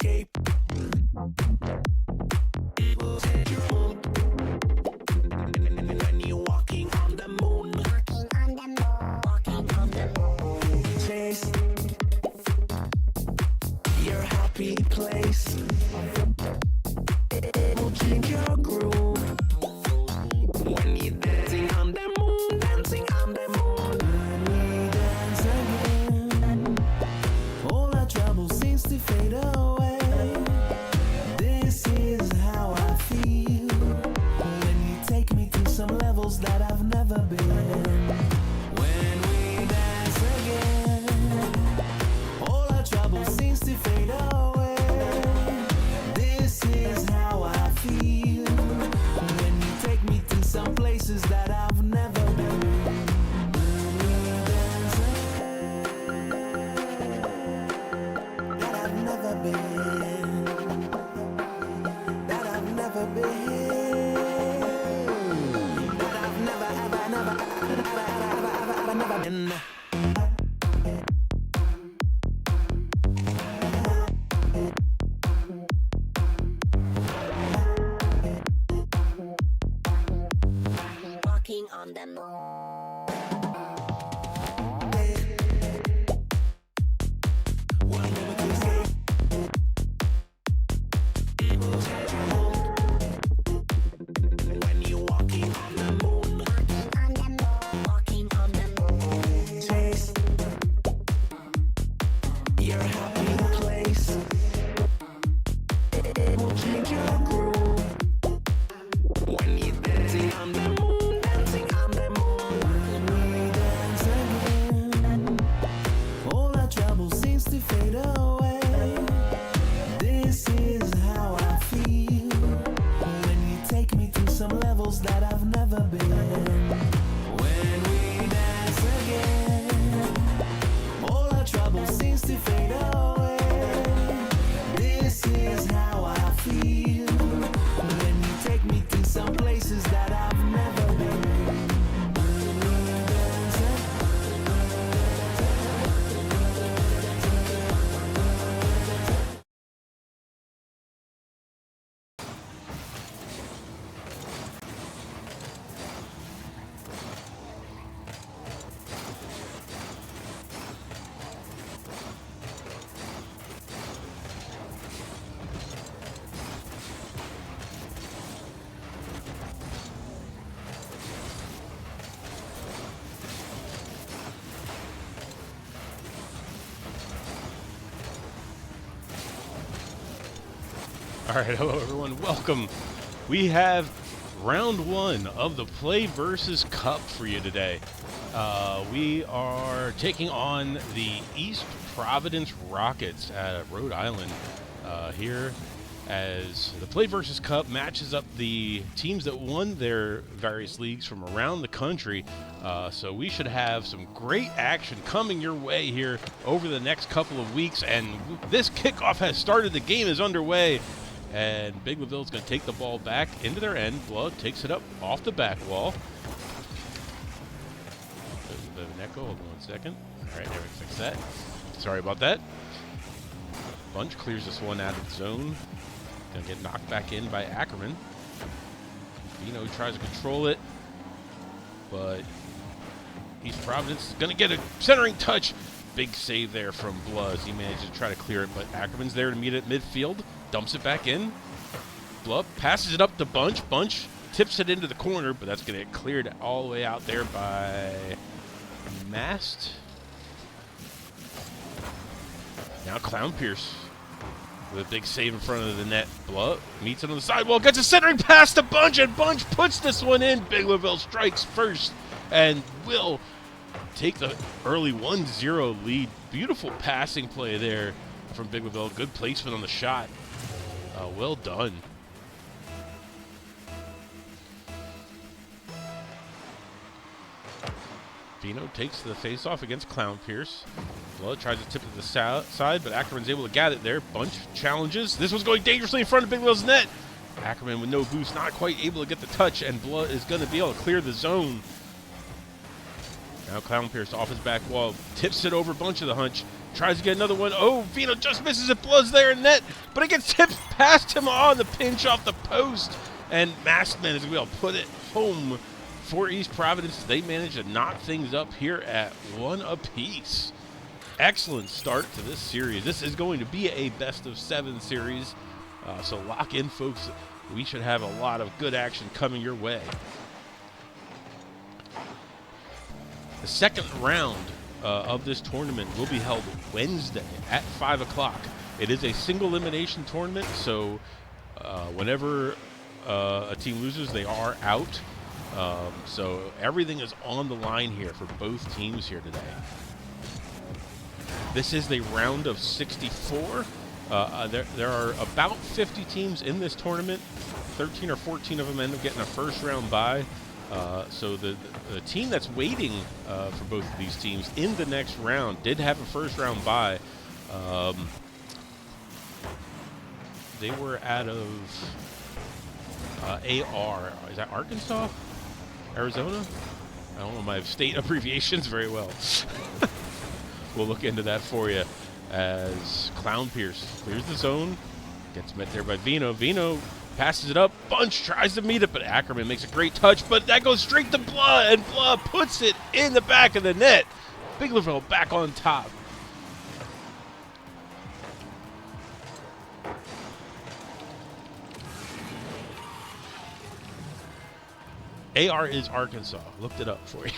escape. It will take your mood. And when you're walking on the moon, walking on the moon, chase your happy place. It will change your groove. When you're dancing on the moon, dancing on the moon. When we dance again, all our trouble seems to fade away. This is how I feel when you take me to some levels that I've never been. When we dance again, all our trouble seems to fade away. This is how I feel when you take me to some places that I've never been. When we dance again, that I've never been, that I've never been, that I've never, ever, never, ever, never been. Walking on the moon. One moment to escape. It will change your mood. When you're walking on the moon, Walking on the moon. chase your happy place. It will change your groove. When you're dancing on the moon, dancing on the moon. When we dance again, all our trouble seems to fade away. This is how I feel when you take me to some levels that I've never been. When we dance again, all our trouble seems to fade away. This is how I feel when you take me to some places that I've never been. When we dance All right, hello everyone, welcome. We have round one of the Play vs. Cup for you today. We are taking on the East Providence Rockets at Rhode Island here as the Play vs. Cup matches up the teams that won their various leagues from around the country. So we should have some great action coming your way here over the next couple of weeks. And this kickoff has started. The game is underway. And Biglerville is going to take the ball back into their end. Blood takes it up off the back wall. There's a bit of an echo. Hold on 1 second. All right, there we fix that. Sorry about that. Bunch clears this one out of the zone. Going to get knocked back in by Ackerman. Vino tries to control it, but East Providence is going to get a centering touch. Big save there from Bluz. He managed to try to clear it, but Ackerman's there to meet it at midfield. Dumps it back in. Blub passes it up to Bunch. Bunch tips it into the corner, but that's going to get cleared all the way out there by Mast. Now Clown Pierce with a big save in front of the net. Blub meets it on the sidewall, gets a centering pass to Bunch, and Bunch puts this one in. Biglerville strikes first and will take the early 1-0 lead. Beautiful passing play there from Biglerville. Good placement on the shot. Well done. Vino takes the face-off against Clown Pierce. Blood tries to tip it to the side, but Ackerman's able to get it there. Bunch challenges. This one's going dangerously in front of Biglerville's net. Ackerman with no boost, not quite able to get the touch, and Blood is going to be able to clear the zone. Now Clown Pierce off his back wall, tips it over Bunch of the hunch, Tries to get another one. Oh, Vino just misses it. Blood's there in net, but it gets tipped past him on the pinch off the post. And Maskman is going to be able to put it home for East Providence. They managed to knock things up here at 1 apiece. Excellent start to this series. This is going to be a best-of-7 series. So lock in, folks. We should have a lot of good action coming your way. The second round of this tournament will be held Wednesday at 5 o'clock. It is a single elimination tournament, so whenever a team loses, they are out. So everything is on the line here for both teams here today. This is the round of 64. There are about 50 teams in this tournament. 13 or 14 of them end up getting a first round bye. So the team that's waiting for both of these teams in the next round did have a first round bye. They were out of AR. Is that Arkansas? Arizona? I don't know my state abbreviations very well. We'll look into that for you as Clown Pierce clears the zone. Gets met there by Vino. Vino passes it up. Bunch tries to meet it, but Ackerman makes a great touch, but that goes straight to Blood, and Blood puts it in the back of the net. Biglerville back on top. AR is Arkansas. Looked it up for you.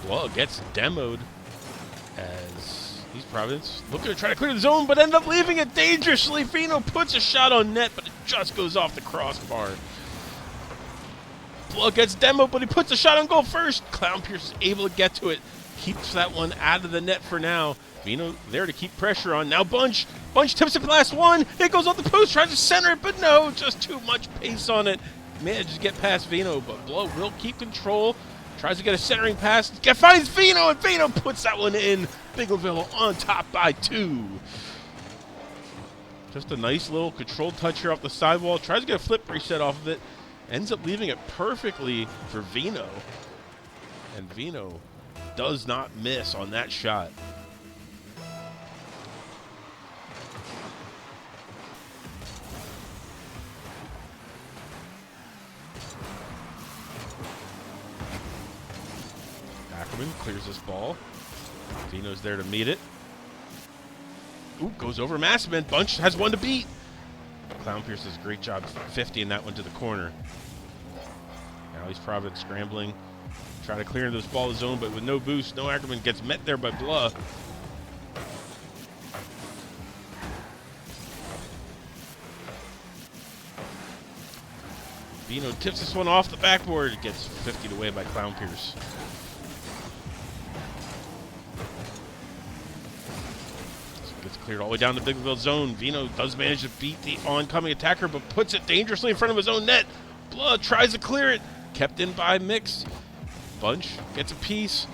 Well, it gets demoed as East Providence looking to try to clear the zone, but end up leaving it dangerously. Vino puts a shot on net, but it just goes off the crossbar. Blood gets demoed, but he puts a shot on goal first. Clown Pierce is able to get to it. Keeps that one out of the net for now. Vino there to keep pressure on. Now Bunch tips it last one. It goes off the post, tries to center it, but no, just too much pace on it. Manages to get past Vino, but Blood will keep control. Tries to get a centering pass. Finds Vino, and Vino puts that one in. Biglerville on top by 2. Just a nice little controlled touch here off the sidewall. Tries to get a flip reset off of it. Ends up leaving it perfectly for Vino. And Vino does not miss on that shot. Ackerman clears this ball. Vino's there to meet it. Ooh, goes over Massman. Bunch has one to beat. Clown Pierce does a great job 50 in that one to the corner. Now East Providence scrambling. Trying to clear this ball zone, but with no boost. No Ackerman gets met there by Blah. Vino tips this one off the backboard. It gets 50'd away by Clown Pierce. Gets cleared all the way down to Biglerville zone. Vino does manage to beat the oncoming attacker, but puts it dangerously in front of his own net. Blood tries to clear it. Kept in by Mix. Bunch gets a piece.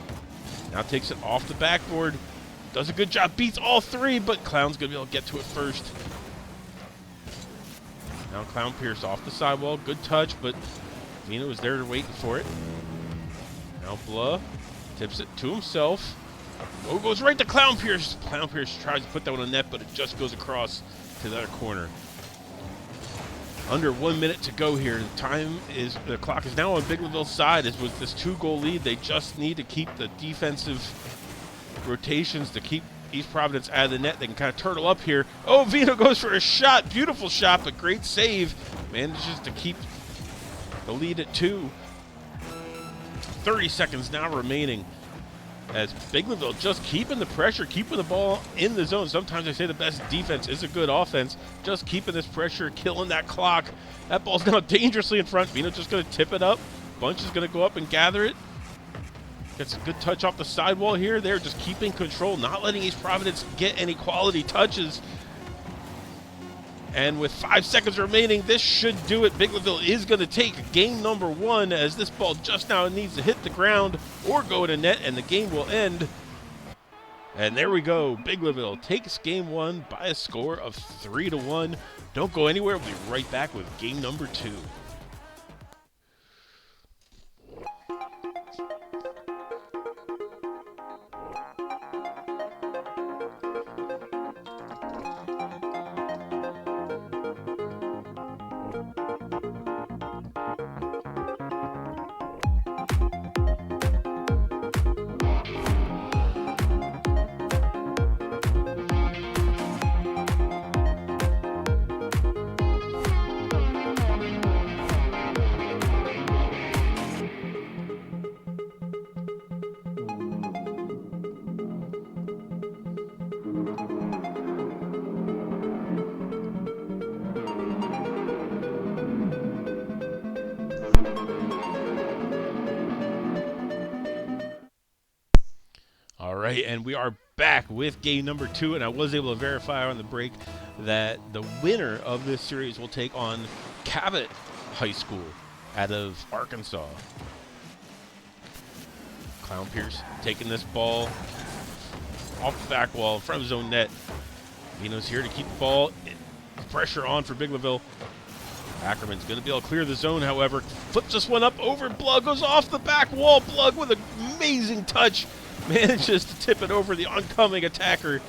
Now takes it off the backboard. Does a good job. Beats all 3, but Clown's going to be able to get to it first. Now Clown Pierce off the sidewall. Good touch, but Vino is there waiting for it. Now Blah tips it to himself. Oh, goes right to Clown Pierce. Clown Pierce tries to put that one on net, but it just goes across to the other corner. Under 1 minute to go here. The clock is now on Biglerville's side. As with this 2-goal lead, they just need to keep the defensive rotations to keep East Providence out of the net. They can kind of turtle up here. Oh, Vino goes for a shot. Beautiful shot, but great save. Manages to keep the lead at 2. 30 seconds now remaining. As Biglerville just keeping the pressure, keeping the ball in the zone. Sometimes I say the best defense is a good offense. Just keeping this pressure, killing that clock. That ball's now dangerously in front. Vino's just going to tip it up. Bunch is going to go up and gather it. Gets a good touch off the sidewall here. They're just keeping control, not letting East Providence get any quality touches. And with 5 seconds remaining, this should do it. Biglerville is going to take game number 1 as this ball just now needs to hit the ground or go to net, and the game will end And there we go. Biglerville takes game 1 by a score of 3-1. Don't go anywhere. We'll be right back with game number 2. All right, and we are back with game number 2, and I was able to verify on the break that the winner of this series will take on Cabot High School out of Arkansas. Clown Pierce taking this ball off the back wall in front of his own net. Vino's here to keep the ball. Pressure on for Biglerville. Ackerman's going to be able to clear the zone, however. Flips this one up over. Blug goes off the back wall. Blug with an amazing touch manages to tip it over the oncoming attacker.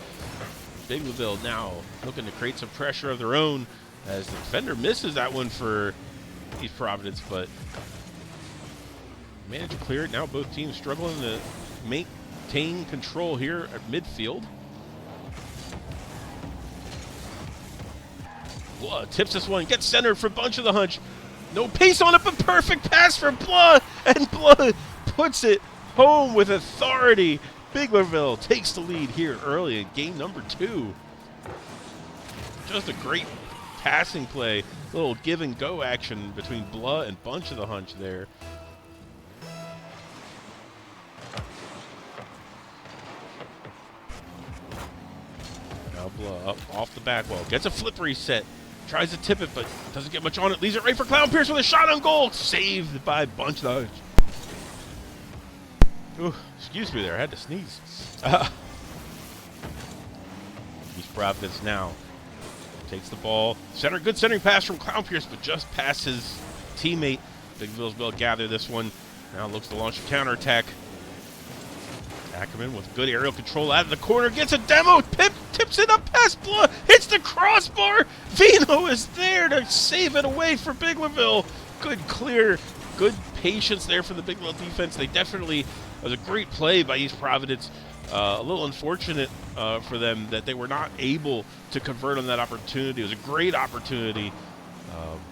Biglerville now looking to create some pressure of their own as the defender misses that one for East Providence, but managed to clear it. Now both teams struggling to maintain control here at midfield. Blood tips this one, gets centered for Bunch of the Hunch. No pace on it, but perfect pass for Blood, and Blood puts it home with authority. Biglerville takes the lead here early in game number 2. Just a great passing play, little give and go action between Blood and Bunch of the Hunch there. Now Blood up off the back wall, gets a flip reset. Tries to tip it, but doesn't get much on it. Leaves it right for Clown Pierce with a shot on goal. Saved by Bunch of the Hunch. Ooh, excuse me there, I had to sneeze. East Providence now takes the ball. Good centering pass from Clown Pierce, but just past his teammate. Biglerville's able to gather this one. Now looks to launch a counterattack. Ackerman with good aerial control out of the corner. Gets a demo. Tips it up past Blood. Hits the crossbar. Vino is there to save it away for Biglerville. Good clear. Good patience there for the Biglerville defense. They definitely, it was a great play by East Providence. A little unfortunate for them that they were not able to convert on that opportunity. It was a great opportunity,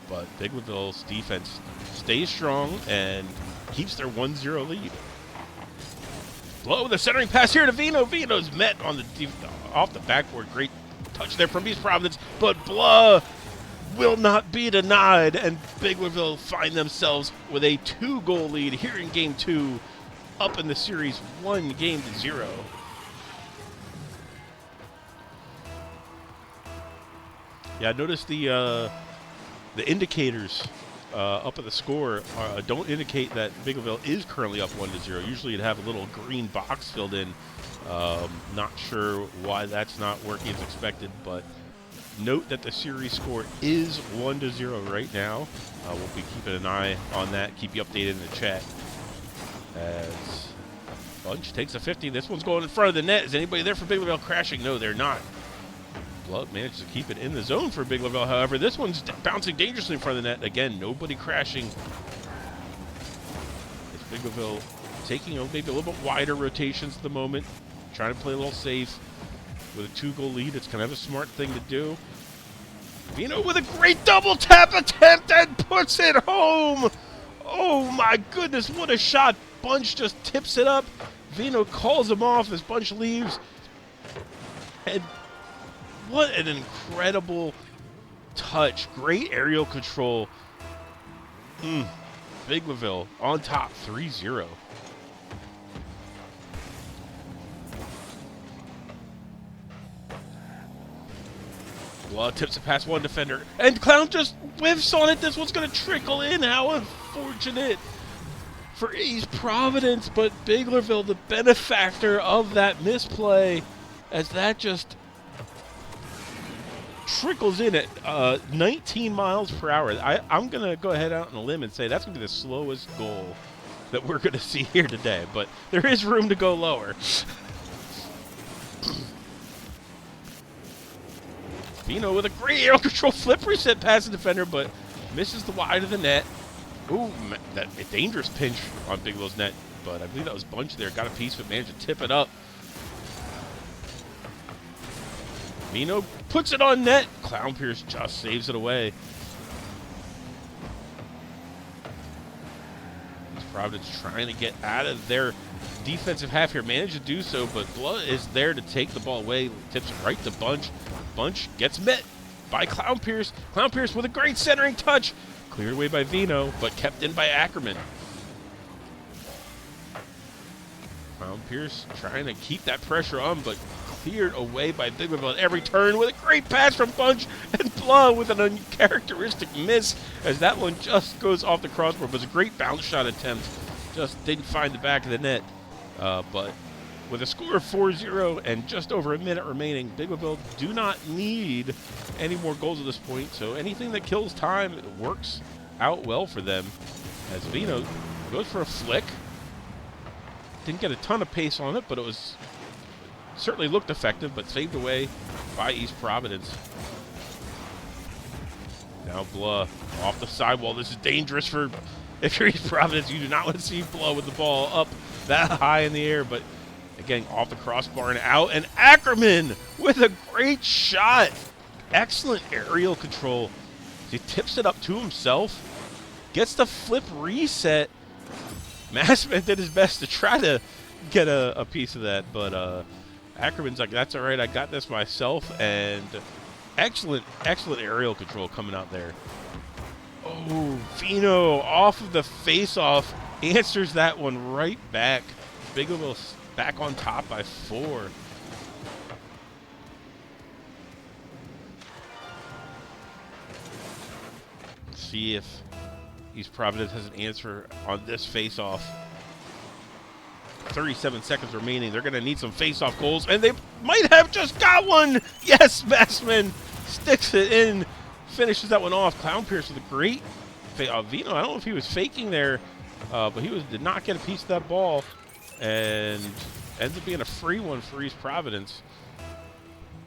but Biglerville's defense stays strong and keeps their 1-0 lead. Blow with a centering pass here to Vino. Vino's met on the off the backboard. Great touch there from East Providence, but Blah will not be denied, and Biglerville find themselves with a 2-goal lead here in game 2, up in the series 1-0. Yeah, I noticed the indicators up at the score don't indicate that Biglerville is currently up 1-0. Usually you'd have a little green box filled in. Not sure why that's not working as expected, but note that the series score is 1-0 right now. We'll be keeping an eye on that, keep you updated in the chat. As Bunch takes a 50. This one's going in front of the net. Is anybody there for Biglerville crashing? No, they're not. Blood manages to keep it in the zone for Biglerville. However, this one's bouncing dangerously in front of the net. Again, nobody crashing. It's Biglerville taking maybe a little bit wider rotations at the moment, trying to play a little safe. With a 2-goal lead, it's kind of a smart thing to do. Vino with a great double tap attempt and puts it home. Oh my goodness, what a shot. Bunch just tips it up. Vino calls him off as Bunch leaves. And what an incredible touch. Great aerial control. Biglerville on top 3-0. Blood tips it past one defender, and Clown just whiffs on it. This one's going to trickle in. How unfortunate. for East Providence, but Biglerville, the benefactor of that misplay, as that just trickles in at 19 miles per hour. I'm going to go ahead out on a limb and say that's going to be the slowest goal that we're going to see here today, but there is room to go lower. Vino with a great aerial control flip reset past the defender, but misses the wide of the net. Ooh, that a dangerous pinch on Biglerville's net, but I believe that was Bunch there. Got a piece of it, managed to tip it up. Vino puts it on net. Clown Pierce just saves it away. Providence trying to get out of their defensive half here. Managed to do so, but Blood is there to take the ball away. Tips it right to Bunch. Bunch gets met by Clown Pierce. Clown Pierce with a great centering touch. Cleared away by Vino, but kept in by Ackerman. Clown Pierce trying to keep that pressure on, but cleared away by Biglerville at every turn with a great pass from Bunch, and Blood with an uncharacteristic miss as that one just goes off the crossbar. It was a great bounce shot attempt. Just didn't find the back of the net. But with a score of 4-0 and just over a minute remaining, Biglerville do not need any more goals at this point, so anything that kills time works out well for them. As Vino goes for a flick. Didn't get a ton of pace on it, but it was certainly looked effective, but saved away by East Providence. Now Blah off the sidewall. This is dangerous for, if you're East Providence, you do not want to see Blah with the ball up that high in the air, but again, off the crossbar and out, and Ackerman with a great shot. Excellent aerial control. He tips it up to himself, gets the flip reset. Massman did his best to try to get a piece of that, but Ackerman's like, that's all right, I got this myself, and excellent aerial control coming out there. Oh, Vino off of the face-off answers that one right back. Biglerville back on top by 4. See if East Providence has an answer on this face-off. 37 seconds remaining. They're going to need some face-off goals, and they might have just got one. Yes, Massman sticks it in, finishes that one off. Clown Pierce with a great Vino. I don't know if he was faking there, but he did not get a piece of that ball, and ends up being a free one for East Providence.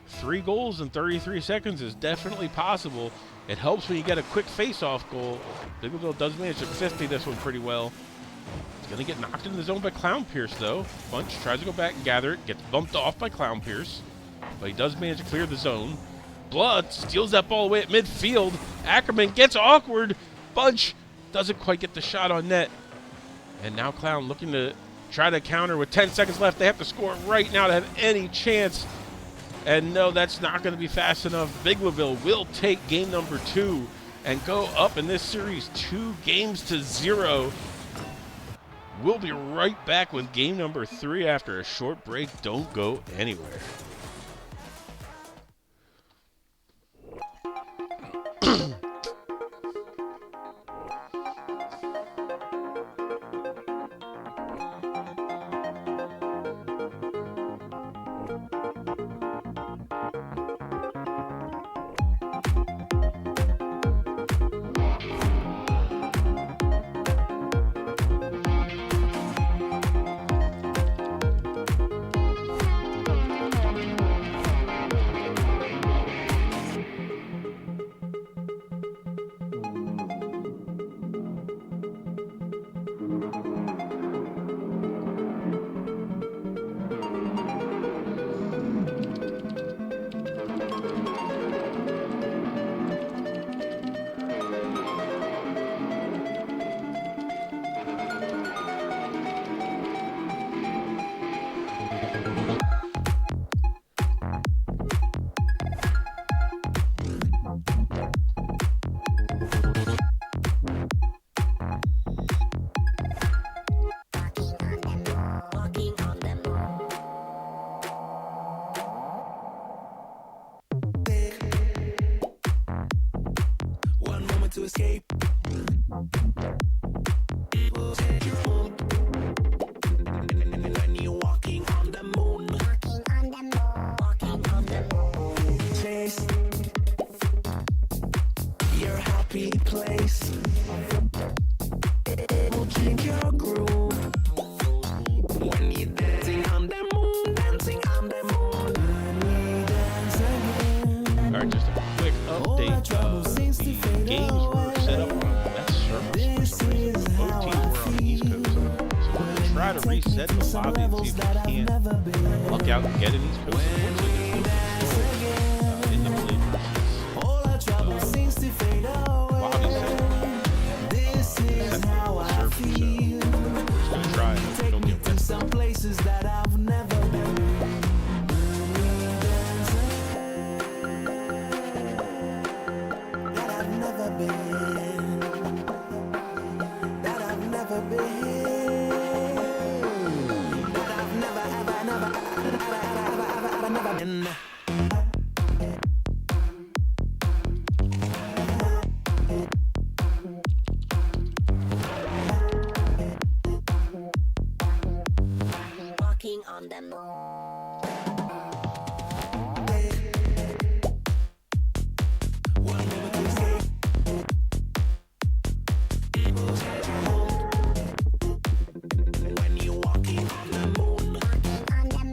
3 goals in 33 seconds is definitely possible. It helps when you get a quick face-off goal. Biglerville does manage to 50 this one pretty well. It's going to get knocked into the zone by Clown Pierce, though. Bunch tries to go back and gather it. Gets bumped off by Clown Pierce. But he does manage to clear the zone. Blood steals that ball away at midfield. Ackerman gets awkward. Bunch doesn't quite get the shot on net. And now Clown looking to try to counter with 10 seconds left. They have to score right now to have any chance. And no, that's not going to be fast enough. Biglerville will take game number 2 and go up in this series 2-0. We'll be right back with game number 3 after a short break. Don't go anywhere. To escape. We'll take you home. try to reset the lobby and see if we can't luck out and get in these coaches. Unfortunately, there's no control in the play versus lobby setting. This is how I feel. We're just gonna try and hope we don't get wet. Some places that I've never been. That I've never been. That I've never been. That I've never, ever, never been. Walking on the moon. When you're walking on the moon, On the moon.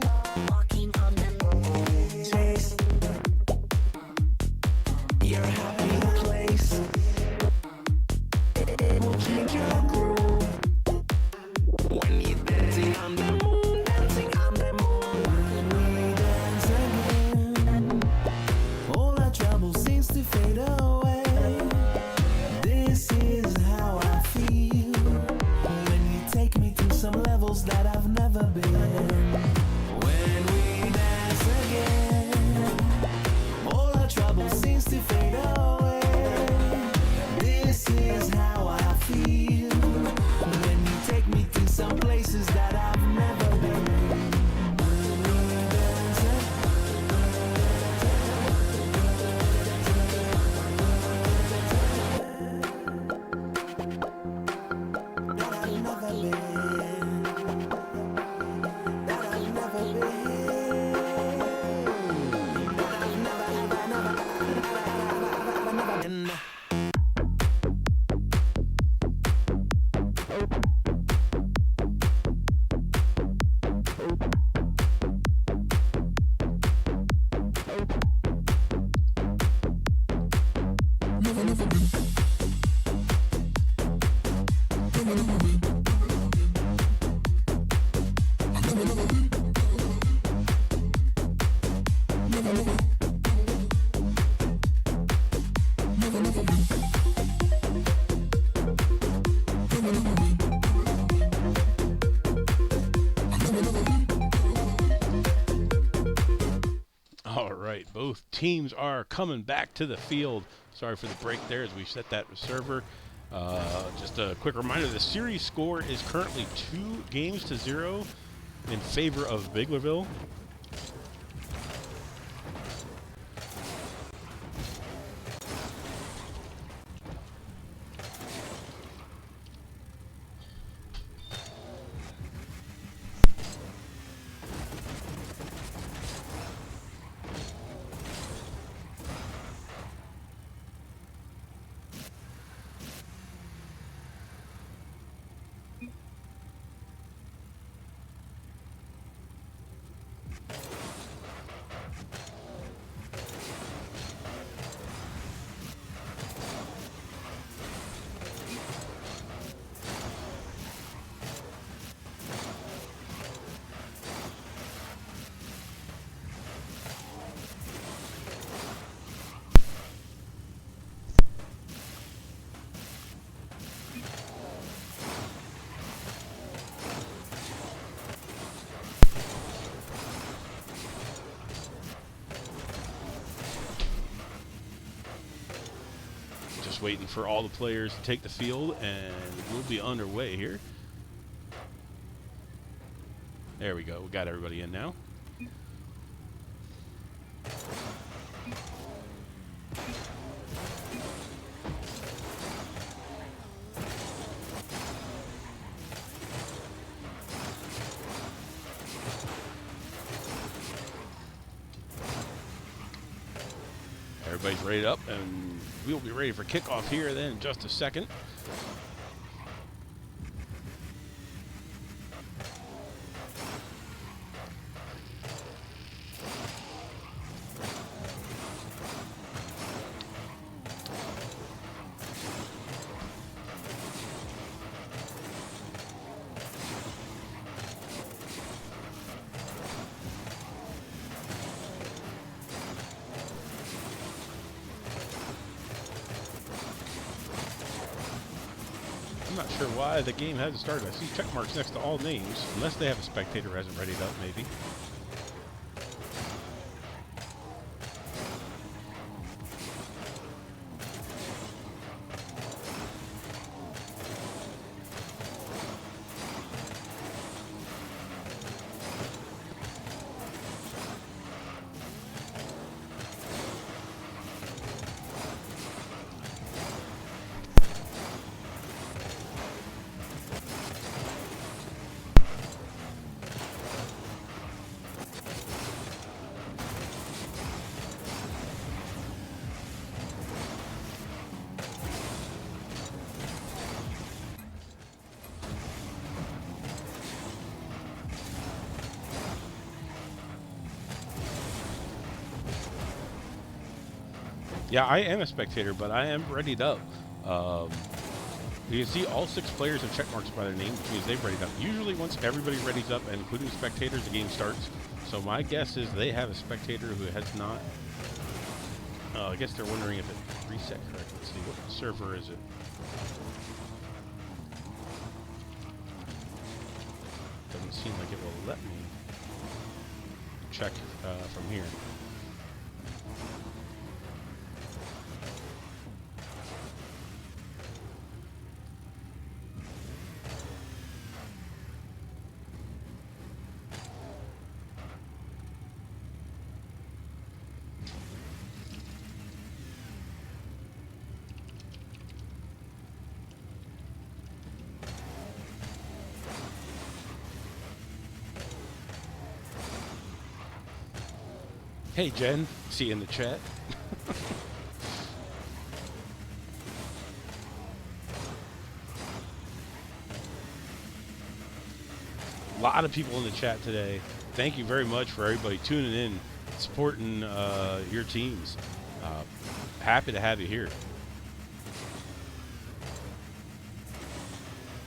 Walking on the moon. taste your happy place. It will change your groove. When you're dancing on the moon, dancing on the moon. When we dance again, all our trouble seems to fade away. This is how I feel. When you take me to some levels that I've never been. When we dance again, all our trouble seems to fade away. This is how I feel. When you take me to some places that I've never been. When we dance that I've never been. That I've never been. That I've never been. All right, both teams are coming back to the field. Sorry for the break there as we set that server. Just a quick reminder, the series score is currently 2-0 in favor of Biglerville. Just waiting for all the players to take the field, and we'll be underway here. There we go. We got everybody in now. Everybody's ready up, and we'll be ready for kickoff here then in just a second. I'm not sure why the game hasn't started. I see check marks next to all names, unless they have a spectator who hasn't readied up, maybe. Yeah, I am a spectator, but I am readied up. You can see all 6 players have check marks by their name, which means they've readied up. Usually once everybody readies up, including spectators, the game starts. So my guess is they have a spectator who has not. I guess they're wondering if it reset correct. Let's see, what server is it? Doesn't seem like it will let me check from here. Hey Jen, see you in the chat. A lot of people in the chat today. Thank you very much for everybody tuning in, supporting your teams. Happy to have you here.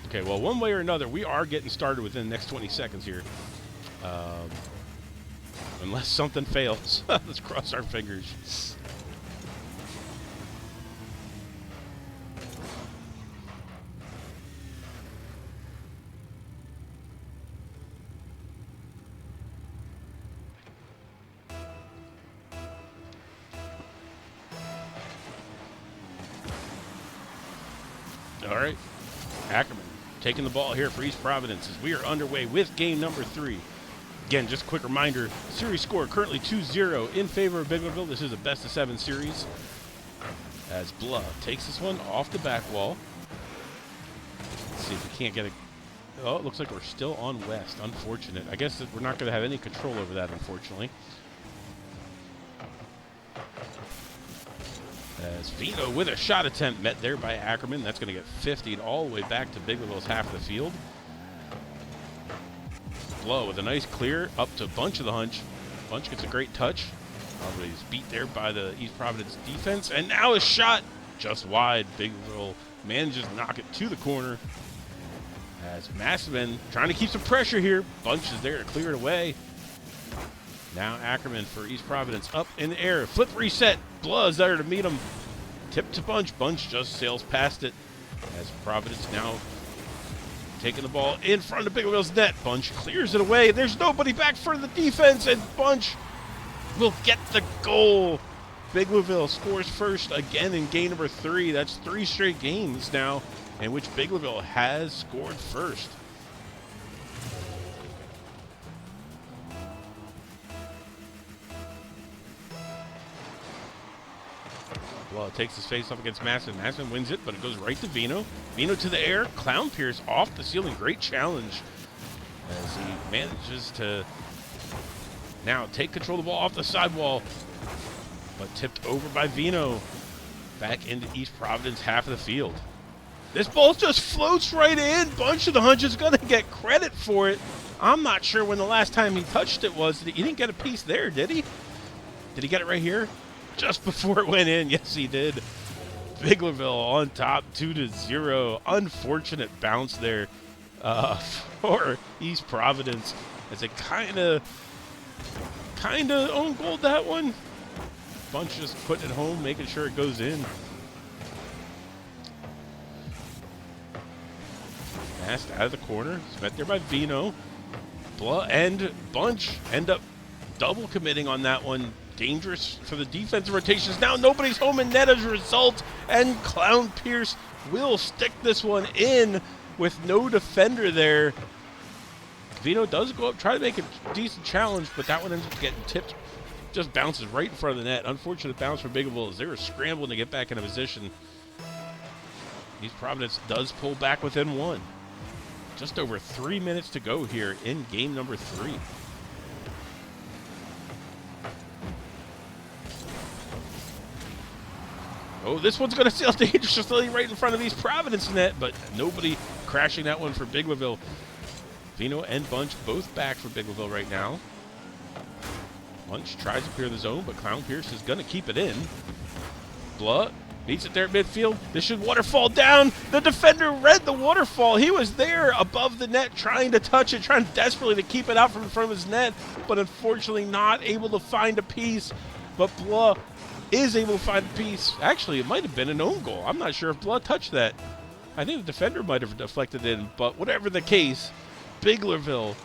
Okay, well, one way or another, we are getting started within the next 20 seconds here. Unless something fails. Let's cross our fingers. All right. Ackerman taking the ball here for East Providence as we are underway with game number 3. Again, just a quick reminder, series score currently 2-0 in favor of Biglerville. This is a best-of-7 series as Blah takes this one off the back wall. Let's see if we can't get it. Oh, it looks like we're still on West. Unfortunate. I guess that we're not going to have any control over that, unfortunately. As Vino with a shot attempt met there by Ackerman. That's going to get 50'd all the way back to Biglerville's half of the field. Blow with a nice clear up to Bunch of the hunch. Bunch gets a great touch. Probably is beat there by the East Providence defense. And now a shot just wide. Biglerville manages to knock it to the corner. As Massman trying to keep some pressure here. Bunch is there to clear it away. Now Ackerman for East Providence up in the air. Flip reset. Blow is there to meet him. Tip to Bunch. Bunch just sails past it. As Providence now taking the ball in front of Biglerville's net. Bunch clears it away. There's nobody back for the defense, and Bunch will get the goal. Biglerville scores first again in game number 3. That's 3 straight games now in which Biglerville has scored first. Well, it takes his face off against Masson. Masson wins it, but it goes right to Vino. Vino to the air. Clown Pierce off the ceiling. Great challenge as he manages to now take control of the ball off the sidewall, but tipped over by Vino. Back into East Providence half of the field. This ball just floats right in. Bunch of the Hunch is going to get credit for it. I'm not sure when the last time he touched it was. He didn't get a piece there, did he? Did he get it right here? Just before it went in. Yes, he did. Biglerville on top, 2-0. Unfortunate bounce there for East Providence as it kind of own goaled that one. Bunch just putting it home, making sure it goes in. Passed out of the corner. It's met there by Vino. Blah and Bunch end up double committing on that one. Dangerous for the defensive rotations. Now nobody's home in net as a result, and Clown Pierce will stick this one in with no defender there. Vino does go up, try to make a decent challenge, but that one ends up getting tipped. Just bounces right in front of the net. Unfortunate bounce for Biglerville as they were scrambling to get back in a position. East Providence does pull back within one. Just over 3 minutes to go here in game number 3. Oh, this one's going to sail dangerously right in front of East Providence net, but nobody crashing that one for Biglerville. Vino and Bunch both back for Biglerville right now. Bunch tries to clear the zone, but Clown Pierce is going to keep it in. Blah beats it there at midfield. This should waterfall down. The defender read the waterfall. He was there above the net trying to touch it, trying desperately to keep it out from in front of his net, but unfortunately not able to find a piece. But Blah is able to find a piece. Actually, it might have been an own goal. I'm not sure if Blah touched that. I think the defender might have deflected it in, but whatever the case, Biglerville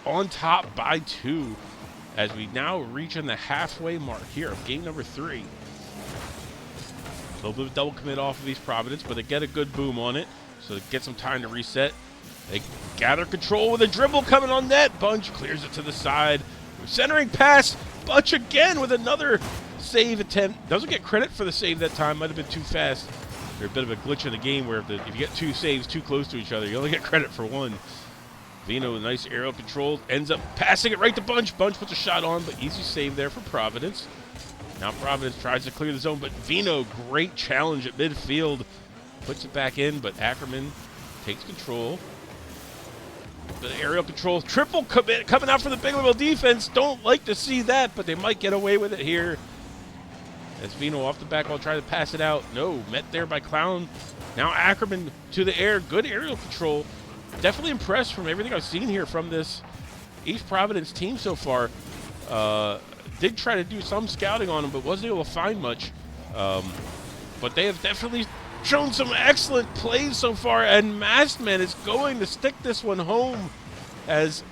on top by 2 as we now reach in the halfway mark here of game number 3. A little bit of double commit off of East Providence, but they get a good boom on it, so they get some time to reset. They gather control with a dribble coming on net. Bunch clears it to the side. Centering pass. Bunch again with another save attempt. Doesn't get credit for the save that time. Might have been too fast. There's a bit of a glitch in the game where if you get 2 saves too close to each other, you only get credit for 1. Vino with a nice aerial control. Ends up passing it right to Bunch. Bunch puts a shot on, but easy save there for Providence. Now Providence tries to clear the zone, but Vino, great challenge at midfield. Puts it back in, but Ackerman takes control. The aerial control, triple commit coming out for the Biglerville defense. Don't like to see that, but they might get away with it here. As Vino off the back wall trying to pass it out. No, met there by Clown. Now Ackerman to the air. Good aerial control. Definitely impressed from everything I've seen here from this East Providence team so far. Did try to do some scouting on them, but wasn't able to find much. But they have definitely shown some excellent plays so far, and Maskman is going to stick this one home as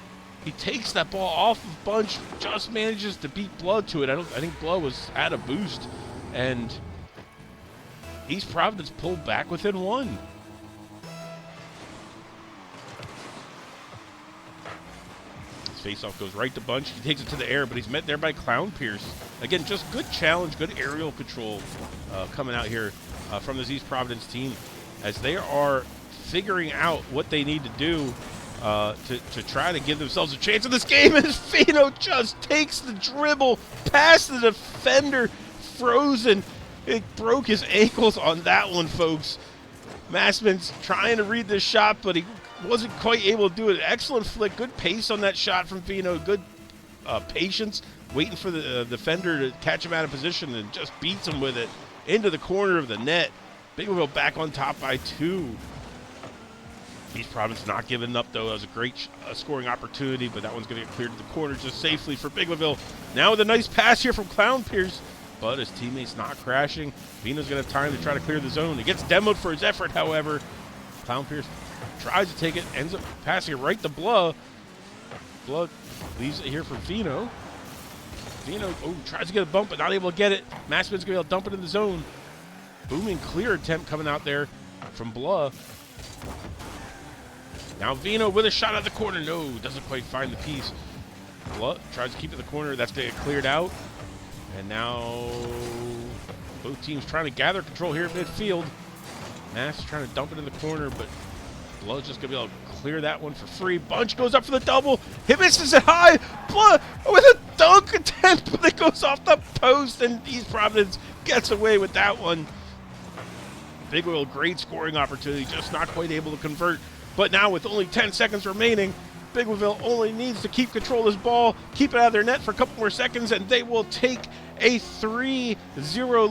he takes that ball off of Bunch, just manages to beat Blood to it. I think Blood was at a boost, and East Providence pulled back within 1. Face-off goes right to Bunch. He takes it to the air, but he's met there by Clown Pierce. Again, just good challenge, good aerial control coming out here from this East Providence team as they are figuring out what they need to do to try to give themselves a chance in this game. As Vino just takes the dribble past the defender, frozen. It broke his ankles on that one, folks. Massman's trying to read this shot, but he wasn't quite able to do it. Excellent flick, good pace on that shot from Vino, good patience, waiting for the defender to catch him out of position and just beats him with it into the corner of the net. Biglerville back on top by 2. East Providence not giving up, though. That was a great scoring opportunity, but that one's going to get cleared to the corner just safely for Biglerville. Now with a nice pass here from Clown Pierce, but his teammates not crashing. Vino's going to have time to try to clear the zone. He gets demoed for his effort, however. Clown Pierce tries to take it, ends up passing it right to Blood. Blood leaves it here for Vino. Vino tries to get a bump, but not able to get it. Massman's going to be able to dump it in the zone. Booming clear attempt coming out there from Blood. Now Vino with a shot at the corner. No, doesn't quite find the piece. Blood tries to keep it in the corner. That's going to get cleared out. And now both teams trying to gather control here at midfield. Mass trying to dump it in the corner, but Blood's just going to be able to clear that one for free. Bunch goes up for the double. He misses it high. Blood with a dunk attempt, but it goes off the post, and East Providence gets away with that one. Biglerville, great scoring opportunity, just not quite able to convert. But now with only 10 seconds remaining, Biglerville only needs to keep control of this ball, keep it out of their net for a couple more seconds, and they will take a 3-0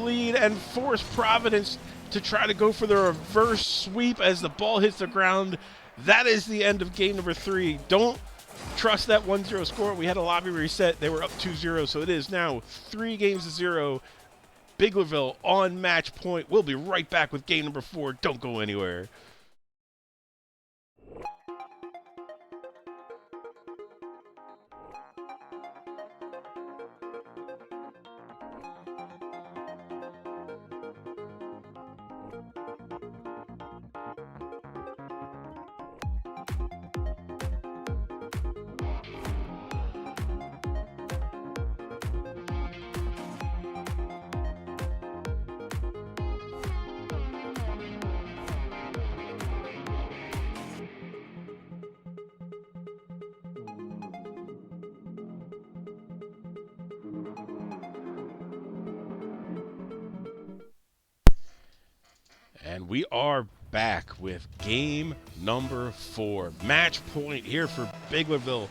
lead and force Providence to try to go for the reverse sweep as the ball hits the ground. That is the end of game number 3. Don't trust that 1-0 score. We had a lobby reset. They were up 2-0, so it is now 3-0. Biglerville on match point. We'll be right back with game number 4. Don't go anywhere. And we are back with game number 4. Match point here for Biglerville.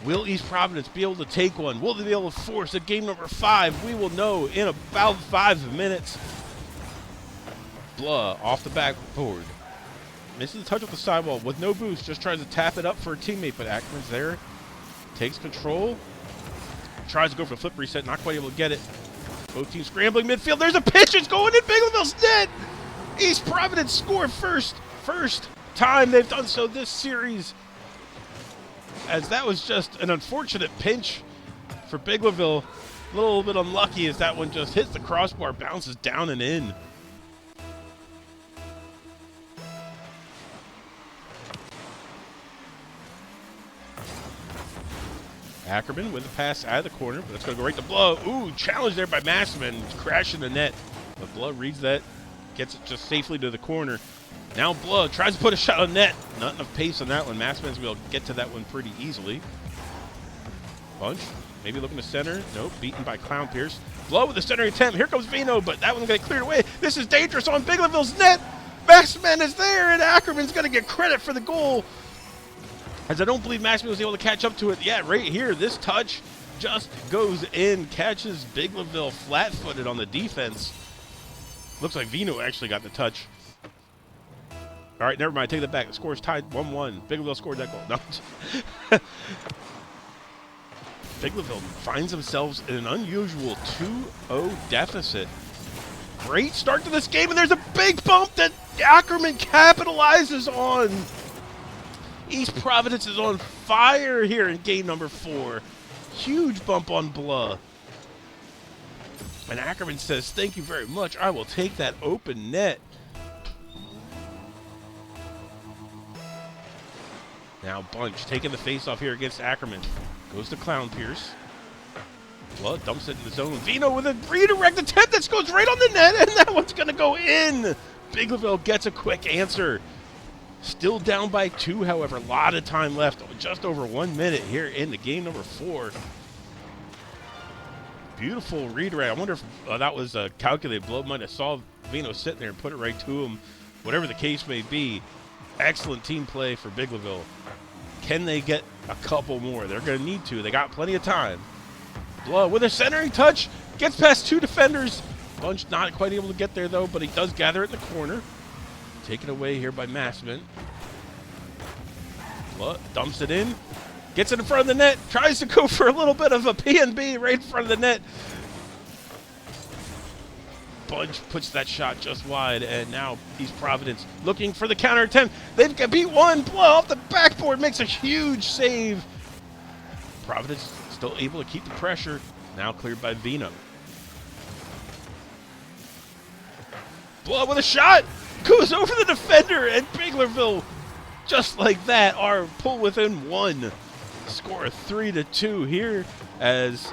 Will East Providence be able to take one? Will they be able to force a game number 5? We will know in about 5 minutes. Blah off the backboard. Misses the touch with the sidewall with no boost. Just tries to tap it up for a teammate, but Ackerman's there. Takes control. Tries to go for a flip reset. Not quite able to get it. Both teams scrambling midfield. There's a pitch. It's going in Biglerville's net. East Providence scored first time they've done so this series. As that was just an unfortunate pinch for Biglerville. A little bit unlucky as that one just hits the crossbar, bounces down and in. Ackerman with a pass out of the corner, but that's going to go right to Blood. Ooh, challenge there by Massman, crashing the net. But Blood reads that, gets it just safely to the corner. Now Blood tries to put a shot on net. Not enough pace on that one. Massman's will get to that one pretty easily. Bunch, maybe looking to center. Nope, beaten by Clown Pierce. Blood with the centering attempt. Here comes Vino, but that one's going to get cleared away. This is dangerous on Biglerville's net. Massman is there, and Ackerman's going to get credit for the goal. As I don't believe Massman was able to catch up to it. Yeah, right here, this touch just goes in, catches Biglerville flat-footed on the defense. Looks like Vino actually got the touch. All right, never mind, take that back. The score's tied 1-1. Biglerville scored that goal. No. Biglerville finds themselves in an unusual 2-0 deficit. Great start to this game, and there's a big bump that Ackerman capitalizes on. East Providence is on fire here in game number 4. Huge bump on Blah. And Ackerman says, thank you very much. I will take that open net. Now Bunch taking the face off here against Ackerman. Goes to Clown Pierce. Blah dumps it in the zone. Vino with a redirect attempt that goes right on the net, and that one's going to go in. Biglerville gets a quick answer. Still down by 2, however, a lot of time left. Just over 1 minute here in the game number 4. Beautiful redirect. I wonder if that was calculated. Blow might have saw Vino sitting there and put it right to him. Whatever the case may be, excellent team play for Biglerville. Can they get a couple more? They're going to need to. They got plenty of time. Blow with a centering touch. Gets past 2 defenders. Bunch not quite able to get there, though, but he does gather it in the corner. Taken away here by Massman. Dumps it in. Gets it in front of the net. Tries to go for a little bit of a PNB right in front of the net. Bunch puts that shot just wide, and now East Providence looking for the counter attempt. They've got beat one. Blow off the backboard. Makes a huge save. Providence still able to keep the pressure. Now cleared by Vino. Blow with a shot. Goes over the defender, and Biglerville, just like that, are pulled within 1. Score 3-2 here as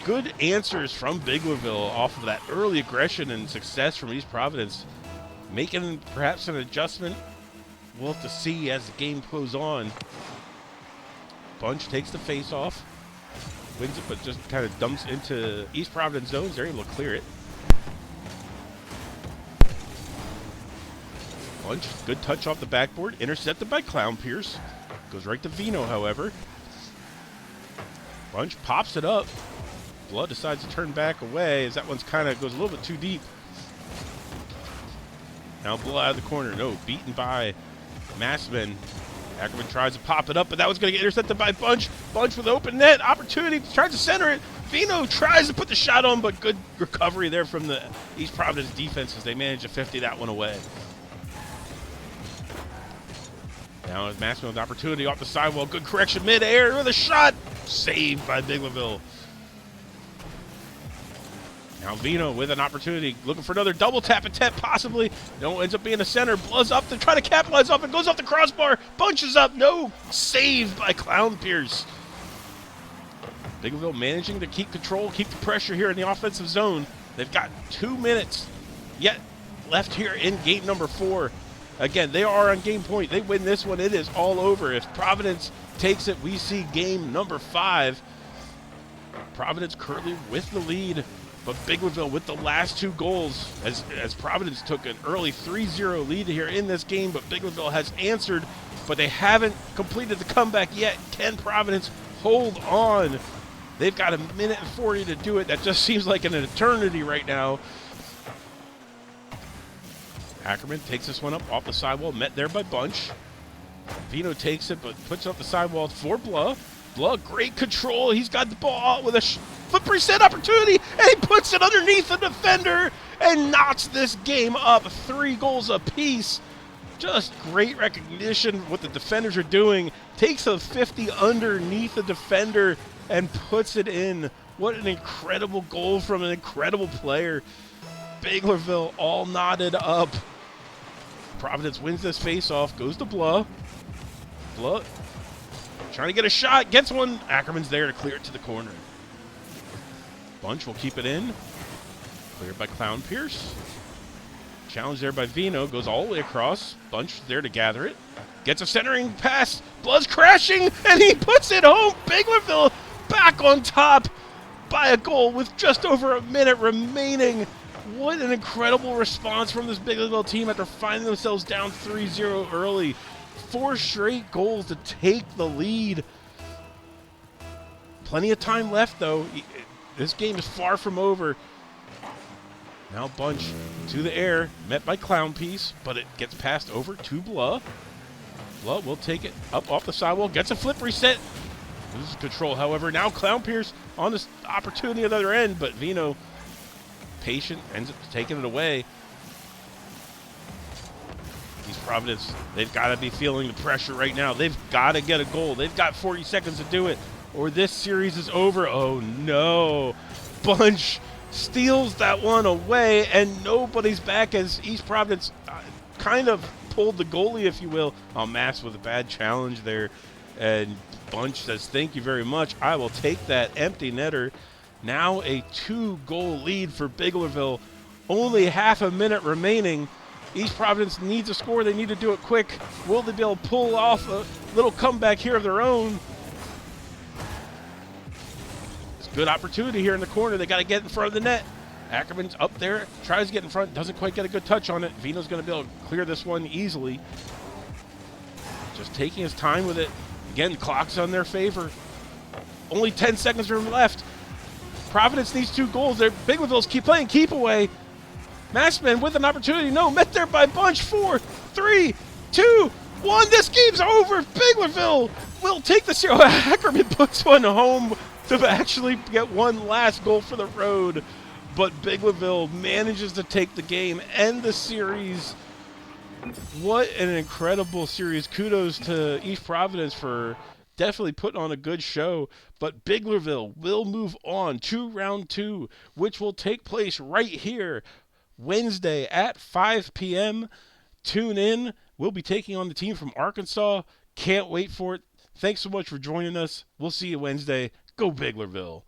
good answers from Biglerville off of that early aggression and success from East Providence. Making perhaps an adjustment. We'll have to see as the game goes on. Bunch takes the face off. Wins it, but just kind of dumps into East Providence zones. They're able to clear it. Bunch, good touch off the backboard, intercepted by Clown Pierce. Goes right to Vino, however. Bunch pops it up. Blood decides to turn back away as that one's kind of goes a little bit too deep. Now Blood out of the corner. No, beaten by Massman. Ackerman tries to pop it up, but that was going to get intercepted by Bunch. Bunch with open net. Opportunity, tries to center it. Vino tries to put the shot on, but good recovery there from the East Providence defense as they manage to 50 that one away. Now as Massman with opportunity off the sidewall. Good correction mid-air with a shot. Saved by Biglerville. Now Vino with an opportunity. Looking for another double tap attempt possibly. No, ends up being a center. Blows up to try to capitalize off it. Goes off the crossbar. Bunches up. No. Saved by Clown Pierce. Biglerville managing to keep control, keep the pressure here in the offensive zone. They've got 2 minutes yet left here in game number 4. Again, they are on game point. They win this one, it is all over. If Providence takes it, we see game number 5. Providence currently with the lead But Biglerville with the last 2 goals as Providence took an early 3-0 lead here in this game, but Biglerville has answered, but they haven't completed the comeback yet. Can Providence hold on? They've got 1:40 to do it. That just seems like an eternity right now. Ackerman takes this one up off the sidewall, met there by Bunch. Vino takes it, but puts it off the sidewall for Blah. Blah, great control. He's got the ball with a foot reset opportunity, and he puts it underneath the defender and knocks this game up. 3 goals apiece. Just great recognition what the defenders are doing. Takes a 50 underneath the defender and puts it in. What an incredible goal from an incredible player. Biglerville all knotted up. Providence wins this face-off, goes to Blah. Blah trying to get a shot, gets one. Ackerman's there to clear it to the corner. Bunch will keep it in. Cleared by Clown Pierce. Challenge there by Vino, goes all the way across. Bunch there to gather it. Gets a centering pass. Blood's crashing, and he puts it home. Biglerville back on top by a goal with just over a minute remaining. What an incredible response from this Biglerville team after finding themselves down 3-0 early. 4 straight goals to take the lead. Plenty of time left, though. This game is far from over. Now Bunch to the air, met by Clown Piece, but it gets passed over to Blah. Blah will take it up off the sidewall, gets a flip reset. Loses control, however. Now Clown Pierce on this opportunity at the other end, but Vino, patient, ends up taking it away. These Providence, they've got to be feeling the pressure right now. They've got to get a goal. They've got 40 seconds to do it, or this series is over. Oh, no. Bunch steals that one away, and nobody's back as East Providence kind of pulled the goalie, if you will. Oh, Mass with a bad challenge there, and Bunch says, thank you very much. I will take that empty netter. Now a 2-goal lead for Biglerville. Only half a minute remaining. East Providence needs a score. They need to do it quick. Will they be able to pull off a little comeback here of their own? It's a good opportunity here in the corner. They got to get in front of the net. Ackerman's up there, tries to get in front, doesn't quite get a good touch on it. Vino's going to be able to clear this one easily. Just taking his time with it. Again, clock's on their favor. Only 10 seconds left. Providence needs 2 goals. Biglerville's keep playing keep away. Massman with an opportunity. No, met there by Bunch. 4, 3, 2, 1. This game's over. Biglerville will take the series. Ackerman puts one home to actually get one last goal for the road. But Biglerville manages to take the game, end the series. What an incredible series. Kudos to East Providence for definitely putting on a good show. But Biglerville will move on to round 2, which will take place right here Wednesday at 5 p.m. Tune in. We'll be taking on the team from Arkansas. Can't wait for it. Thanks so much for joining us. We'll see you Wednesday. Go Biglerville.